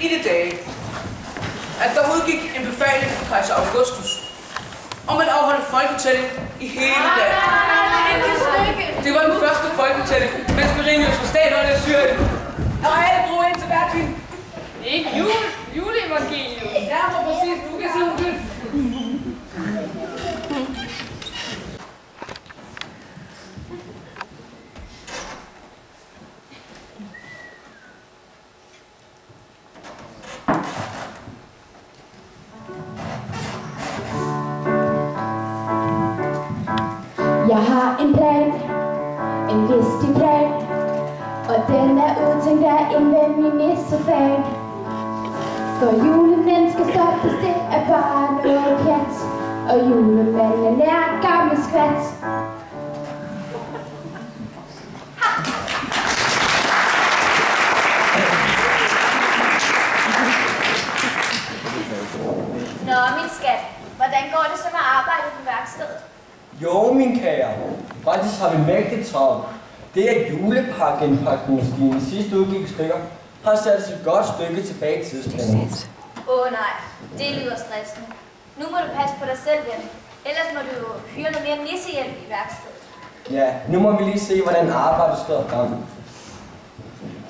i de dage, at der udgik en befaling fra kejser Augustus om at afholde folketælling i hele landet. Det var den første folketælling, mens Quirinius var statholder i Syrien. Og alle drog ind til hver time. Det er ikke juleevangeliet. Ja, hvor præcis. Nu kan jeg sige, hun Jeg har en plan, en listig plan, og den er udtænkt af en feministefan. For julemanden skal stoppes, det er bare noget pjat, og julemanden er en gammel skvat. Nå, min skat. Hvordan går det så med arbejdet på værkstedet? Jo, min kære. Faktisk har vi mægtigt travlt. Det er julepakkeindpakningsmaskinen sidste uge gik i stykker, har sat os et godt stykke tilbage i tidsplanen. Nej, det lyder stressende. Nu må du passe på dig selv, ven. Ellers må du jo hyre noget mere nissehjælp i værkstedet. Ja, nu må vi lige se, hvordan arbejdet står frem.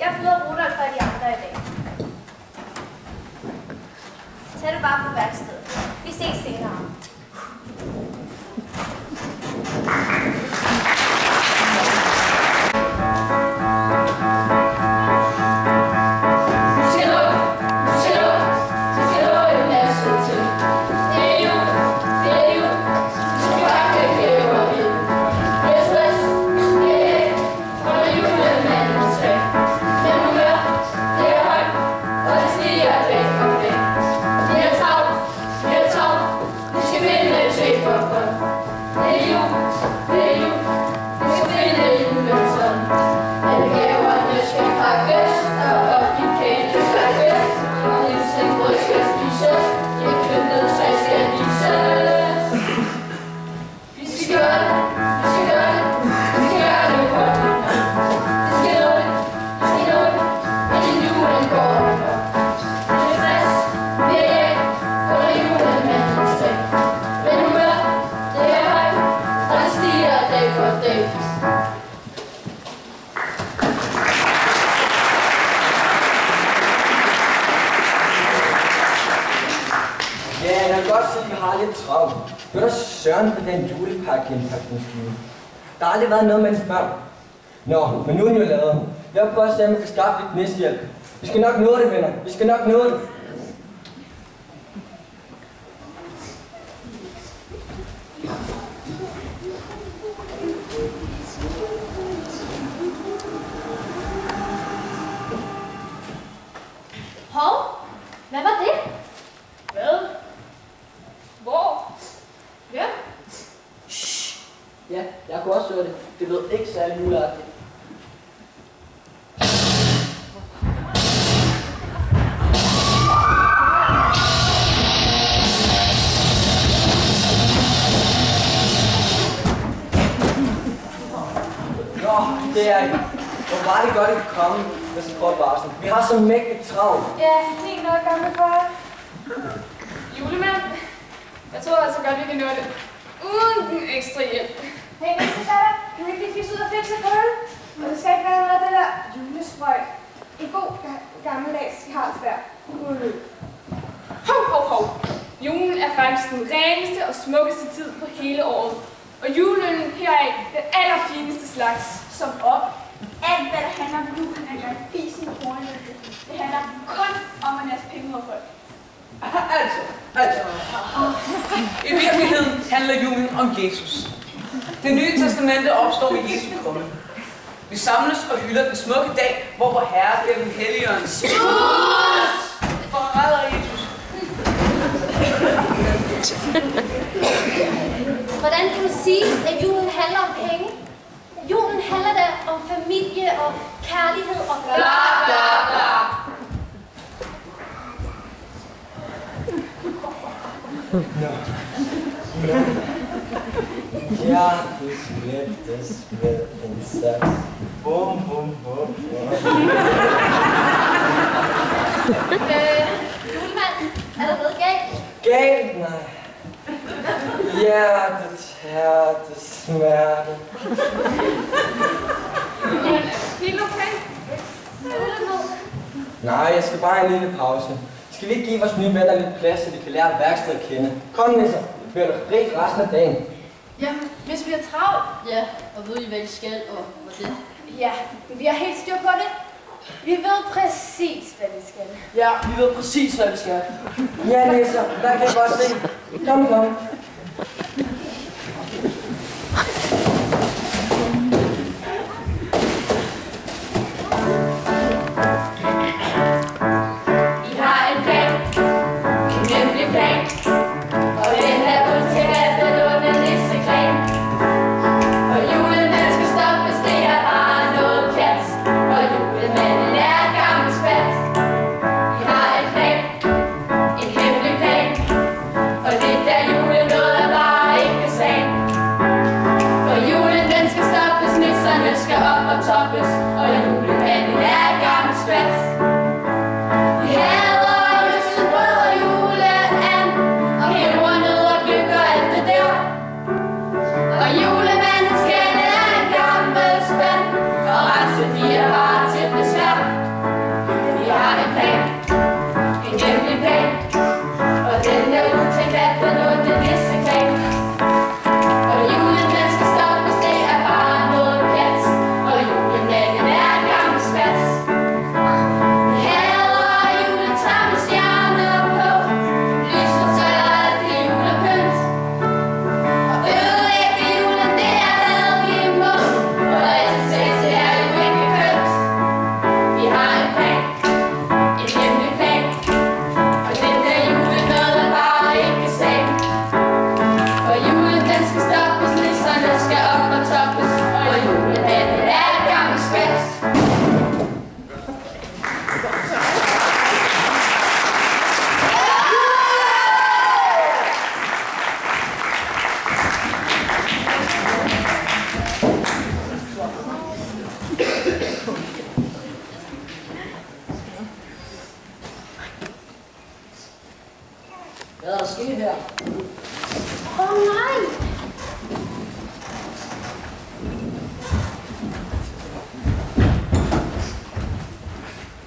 Jeg flyder Rudolf fra de andre i dag. Tag du bare på værkstedet. Vi ses senere. Det var da søren på den julepakkeindpakningsmaskine. Der har aldrig været noget med den før. Nå, men nu er den jo lavet. Jeg vil prøve at se, om vi kan skaffe lidt næstehjælp. Vi skal nok nå det, venner. Vi skal nok nå det. Hov, hvad var det? Hvad? Hvor? Hvem? Ja, jeg kunne også høre det. Det lød ikke særlig juleagtigt. Nå, det er det. Hvor var det godt, at I kunne komme med så kort varsel. Vi har så mægtigt travlt. Ja, fint nok, gamle far. Julemand, jeg tror altså godt, vi kan nå det uden den ekstra hjælp. Hey, nissedatter, kan vi ikke lige fiske ud og fikse et hul? Og det skal ikke være noget af det der julesprøjt. En god gammeldags Carlsberg. Hov, hov, hov. Julen er faktisk den reneste og smukkeste tid på hele året. Og julen her er den allerfineste slags. Som op. Alt, hvad der handler om julen, er en fisen hornløbe. Det handler kun om at næste penge ud af folk. Altså. I virkeligheden handler julen om Jesus. Det nye testamente opstår med Jesu komme. Vi samles og hylder den smukke dag, hvor vor Herre gennem Helligånden forræder Jesus. Hvordan kan du sige, at julen handler om penge? Julen handler da om familie og kærlighed og bla bla bla. Ja, du slæbtes med en sats. Bum, bum, bum, bum. Julemand, er der noget galt? Galt? Nej. Hjerte, tærte, smerte. Helt okay? Nej, jeg skal bare have en lille pause. Skal vi ikke give vores nye venner lidt plads, så de kan lære værkstedet at kende? Kom, nisser. Vi har fri resten af dagen. Jamen, hvis vi har travlt. Ja, og ved I, hvad de skal, og hvordan? Ja, vi har helt styr på det. Vi ved præcis, hvad vi skal. Ja, vi ved præcis, hvad vi skal. Ja, nisser. Der kan jeg godt se. Kom. Hvad er der sket her? Nej!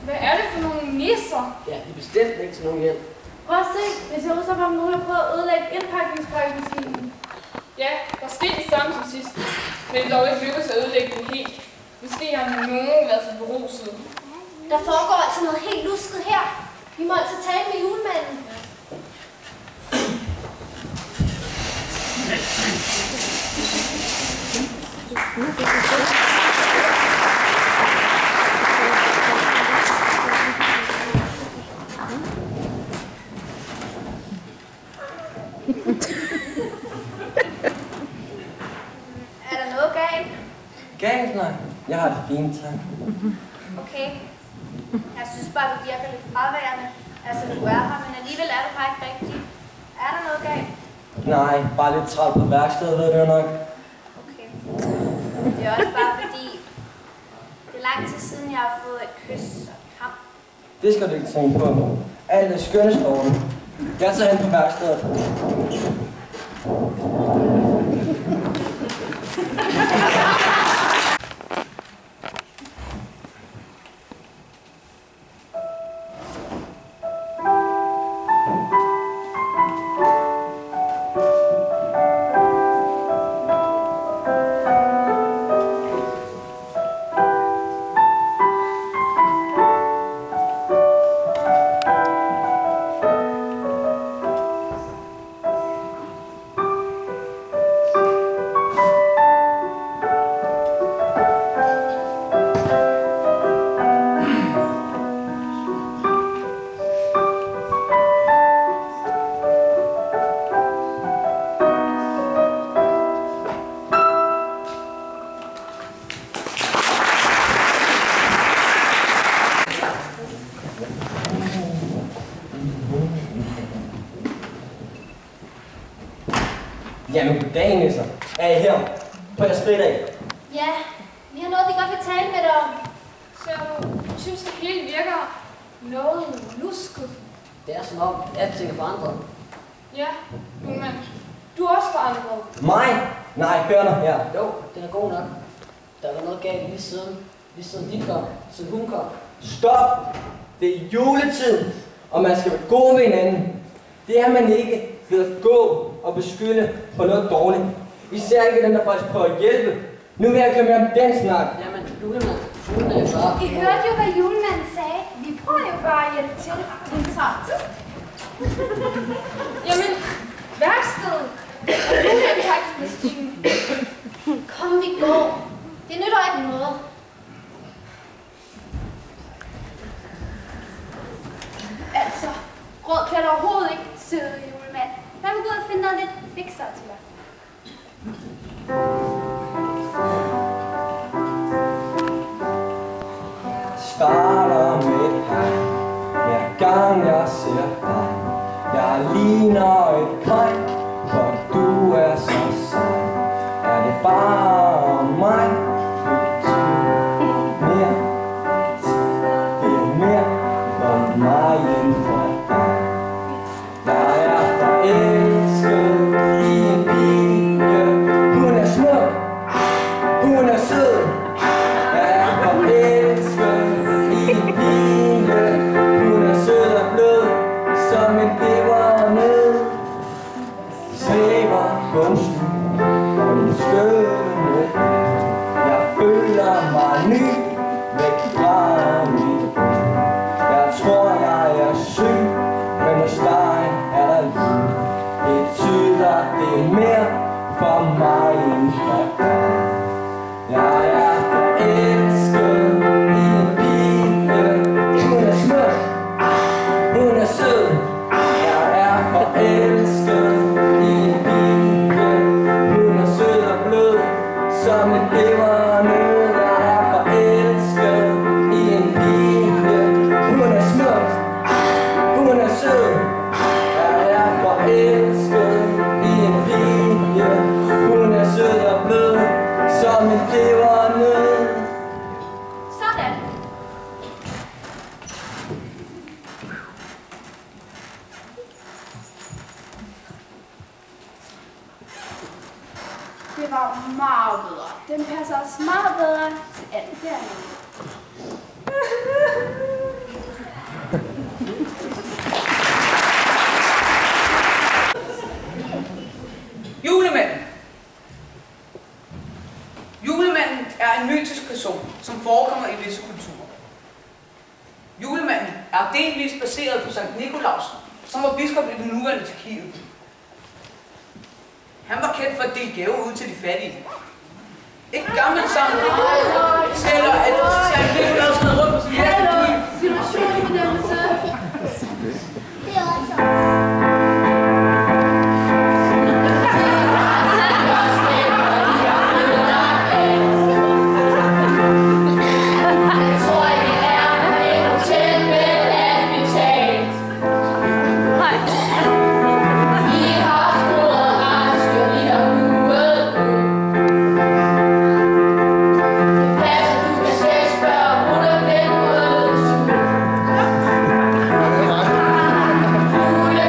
Hvad er det for nogle nisser? Ja, de er bestemt ikke til nogen hjælp. Prøv at se, det ser ud som om nogen har prøvet at ødelægge indpakningspakkemaskinen. Ja, der skete det samme som sidst. Men det dog ikke lykkedes at ødelægge den helt. Måske har nogen været så beruset. Der foregår altså noget helt lusket her. Vi må altså tale med julemanden. Er der noget galt? Galt, nej. Jeg har det fint, tak. Okay. Jeg synes bare, du virker lidt fraværende. Altså, du er her, men alligevel er du bare ikke rigtig. Er der noget galt? Nej, bare lidt travlt på værkstedet, ved du nok. Okay. Det er også bare fordi, det er lang tid siden, jeg har fået et kys og et kram. Det skal du ikke tænke på. Alt er skønne stående. Jeg tager hen på værkstedet. Jamen, goddag, nisser. Er I her? På jeres fridag? Ja, vi har noget, vi godt vil tale med dig om. Så du synes, det hele virker noget lusket. Det er som om, alting er forandret. Ja, julemand. Du er også forandret. Mig? Nej, hør nu her. Jo, den er god nok. Der var noget galt lige siden de kom, siden hun kom. Stop! Det er juletid, og man skal være god med hinanden. Det er man ikke ved at gå og beskylde for noget dårligt. Især ikke dem, der faktisk prøver at hjælpe. Nu vil jeg komme med om den snak. Jamen, julemand, julen er jo bare... I hørte jo, hvad julemanden sagde. Vi prøver jo bare at hjælpe til. Det tager tid. Jamen, værkstedet og juleindpakningsmaskinen. Kom, vi går. Det nytter ikke noget. Altså, Rød kan overhovedet ikke sidde julemand. Lad mig gå ud og finde noget lidt fikser til dig. Starter med dig, hver gang jeg ser dig. Jeg ligner et kaj, for du er så sej. Er det bare mig? Mere, det er mere for mig end for dig. Jeg er forelsket i en pige. Hun er smuk, hun er sød. Jeg er forelsket i en pige. Hun er sød og blød som en pebernød. Svæver på en stue og en skønne. Jeg føler mig ny væk fra mit bord. Jeg tror jeg er syg, men hos dig er der lyd. Det betyder det er mere for mig end for dig. Jeg er forelsket i en pige. Hun er smuk, hun er sød. Jeg er forelsket i en pige. Hun er sød og blød som en pebernød. Jeg er forelsket i en pige. Hun er smuk, hun er sød. Jeg er forelsket i en pige. Hun er sød og blød som en pebernød. Sådan. Det var meget bedre. Den passer også meget bedre til alt derinde. Julemanden. Julemanden er en mytisk person, som forekommer i visse kulturer. Julemanden er delvist baseret på Sankt Nikolaus, som var biskop i det nuværende Tjekkiet. Han var kendt for at dele gaver ud til de fattige. Ikke gammelt sammen eller at Sankt Nikolaus havde rundt på sin næste kniv. Situationsfornemmelse. Det er også. Julen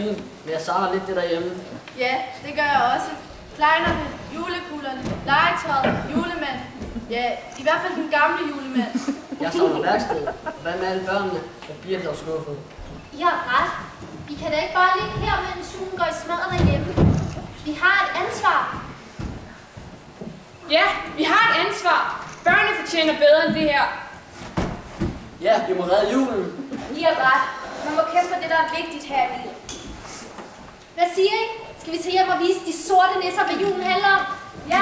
fint, men jeg savner lidt det derhjemme. Ja, det gør jeg også. Klejnerne, julekuglerne, legetøjet, julemanden. Ja, i hvert fald den gamle julemand. Jeg savner værkstedet. Hvad med alle børnene, der bliver der skuffet? I har ret. Vi kan da ikke bare ligge her, mens julen går i smadret derhjemme. Vi har et ansvar. Ja, vi har et ansvar. Børnene fortjener bedre end det her. Ja, vi må redde julen. I har ret. Man må kæmpe for det, der er vigtigt her i livet. Hvad siger I? Skal vi tage hjem og vise de sorte nisser, hvad julen handler om? Ja!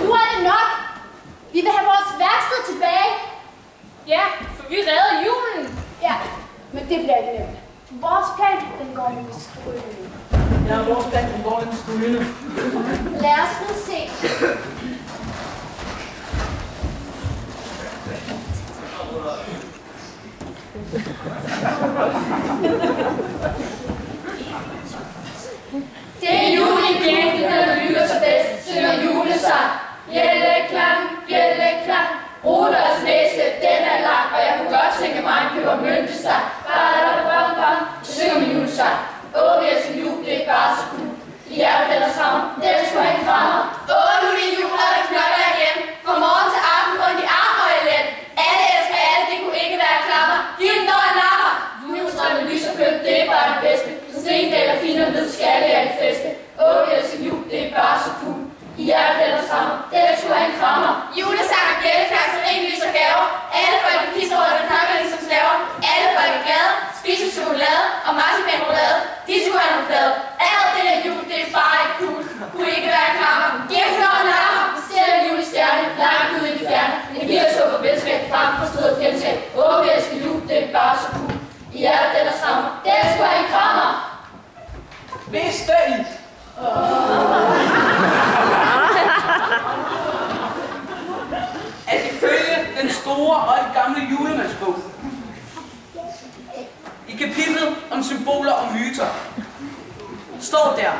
Nu er det nok! Vi vil have vores værksted tilbage. Ja, for vi redder julen. Ja, men det bliver ikke nemt. Vores plan, den går nu i strygene. Ja, vores plan, den går i strygene. Lad os nu se. Det er jul igen, når vi hygger sig bedst, synger julesang. Bjælleklang, bjælleklang, Ruders næse, den er lang, og jeg kunne godt tænke mig en pebermyntesang. Ba-da-ba-ba-ba, synger min julesang. Åh, vi elsker jul, det er bare så cool. I hjertet den er sammen, den skulle have en krammer. Åh, nu er det jul, og der knotter igen. Fra morgen til aften, rundt i arm og i let. Alle elsker alle, det kunne ikke være klammer. Giv den dog en lammer. Julestrømmen lys og køb, det er bare det bedste. Så Stendal og fin og hvid skalle er en feste. Åh, vi elsker jul, det er bare så cool. I hjertet den er sammen, den skulle have en krammer. Julesang og bjælleklang, så ren lys og gaver. Alle folk er pisserød, der knakker ligesom slaver. Alle folk er glade, spiser chokolade og marcipanroulade. De skulle have nogle flade. Alt det der jul, det er bare ikke cool. Kunne ikke være klammer. Giv os noget en lammer. Vi ser en julestjerne, langt ude i det fjerne. Det bliver så på bedskab, frem for stod og fjendskab. Åh, vi elsker jul, det er bare så cool. I hjertet den er sammen, den skulle have en krammer. Vidste I? At ifølge den store og gamle julemandsbog, i kapitlet om symboler og myter, står der,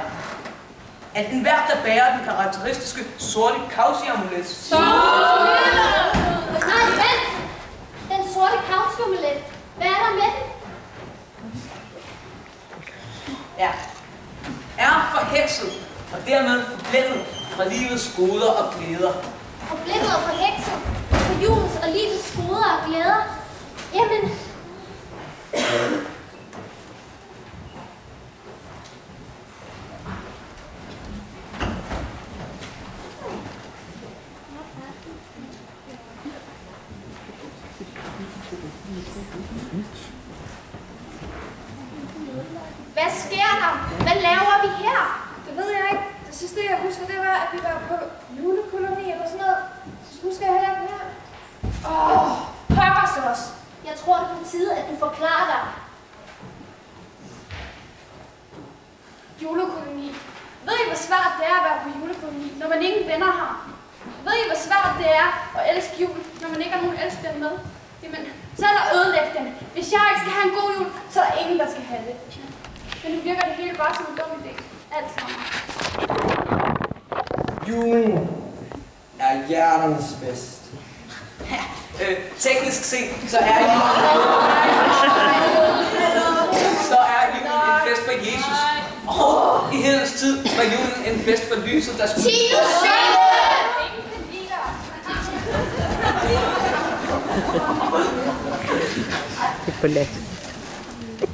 at enhver, der bærer den karakteristiske sorte kausi-amulet, Nej, vent! Den sorte kausi-amulet. Hvad er der med den? er forhekset og dermed forblændet fra livets goder og glæder. Forblændet og forhekset for julens og livets goder og glæder. Jamen... Hvad sker der? Hvad laver vi her? Det ved jeg ikke. Det sidste, jeg husker, det var, at vi var på julekoloni eller sådan noget. Så husker jeg heller ikke mere. Pokkers os. Jeg tror, det er på tide, at du forklarer dig. Julekoloni. Ved I, hvor svært det er at være på julekoloni, når man ingen venner har? Ved I, hvor svært det er at elske jul, når man ikke har nogen elsker med? Jamen, så er der ødelægt den. Hvis jeg ikke skal have en god jul, så er der ingen, der skal have det. Men nu virker det hele bare som en dum idé. Alt sammen. Julen er hjerternes fest. Teknisk set, så er julen en fest for Jesus. Og i hedens tid var julen en fest for lyset, der skulle...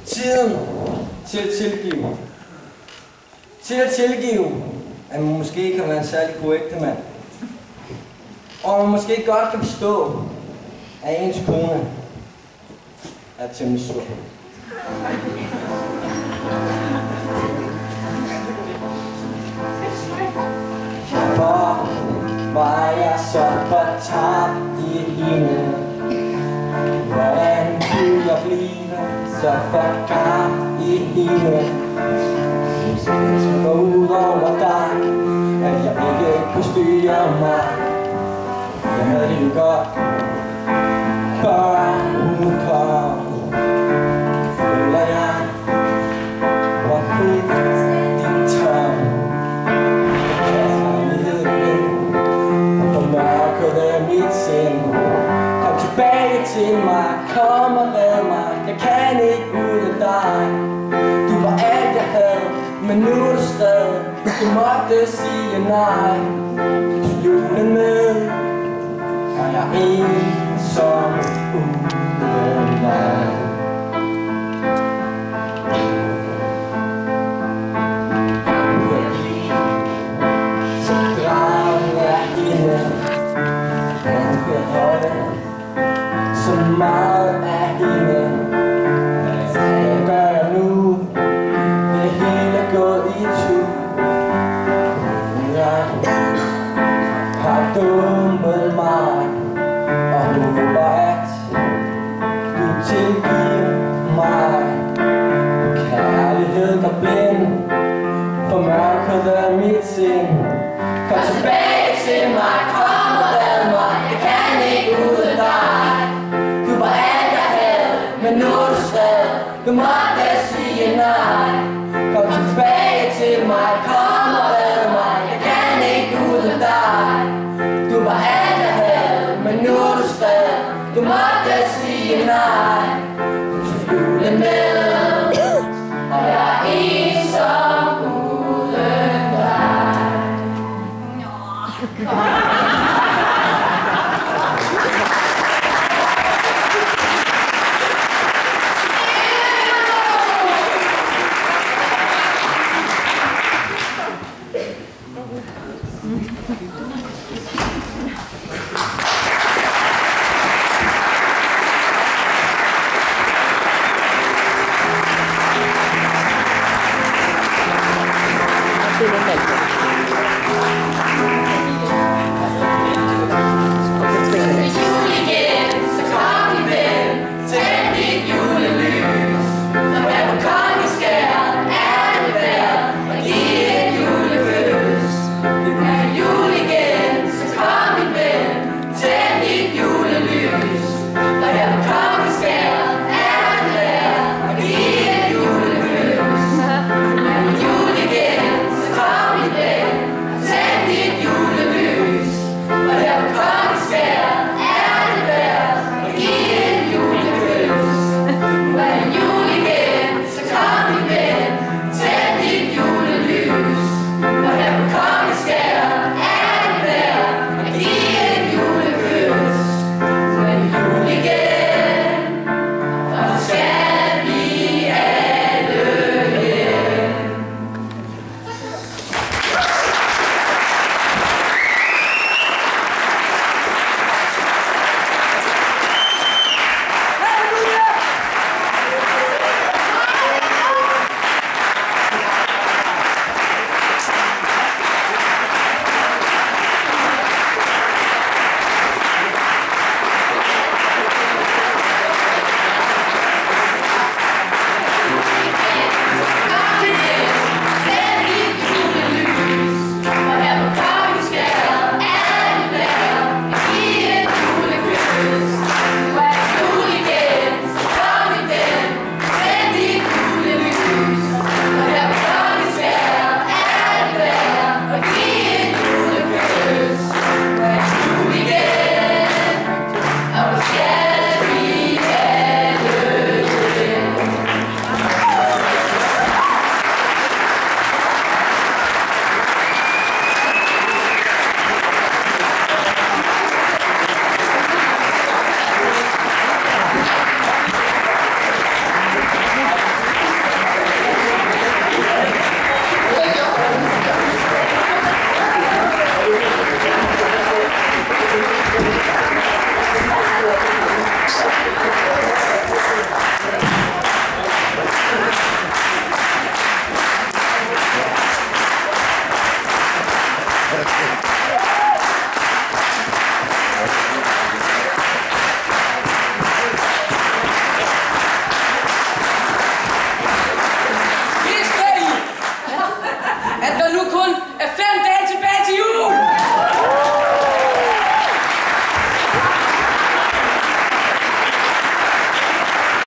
Tiden til at tilgive. Til at tilgive, at man måske ikke kan være en særlig god ægtemand. Og man måske godt kan forstå, at ens kone er temmelig sur. For var jeg så fortabt i hende? Hvordan kunne jeg blive så fortabt i hende? For ud over dig, at jeg ikke siger mig, jeg havde det jo godt. Bare nu kom, føler jeg var fuldstændig tom. Kærligheden og formørkede mit sind. Kom tilbage til mig, kom og red mig. Jeg kan ikke uden dig. Du var alt jeg havde, men nu er du stadig. Du måtte sige nej. Du julen med, og jeg er ensom uden dig. Så dragen er inde, og hun bliver høj. Så meget af hende. Hvad gør jeg nu? Det hele er gået i tur. Jeg har dummet mig og håber at du tilgiver mig. Kærlighed går blind, for mørket er mit sind. Kom tilbage til mig, kom og red mig. Jeg kan ikke uden dig. Du var alt jeg havde, men nu er du stadig. Du måtte sige nej. Kom tilbage til mig, kom og red mig. Jeg kan ikke uden dig. Du var alt jeg havde, men nu er du stadig. Du måtte sige nej.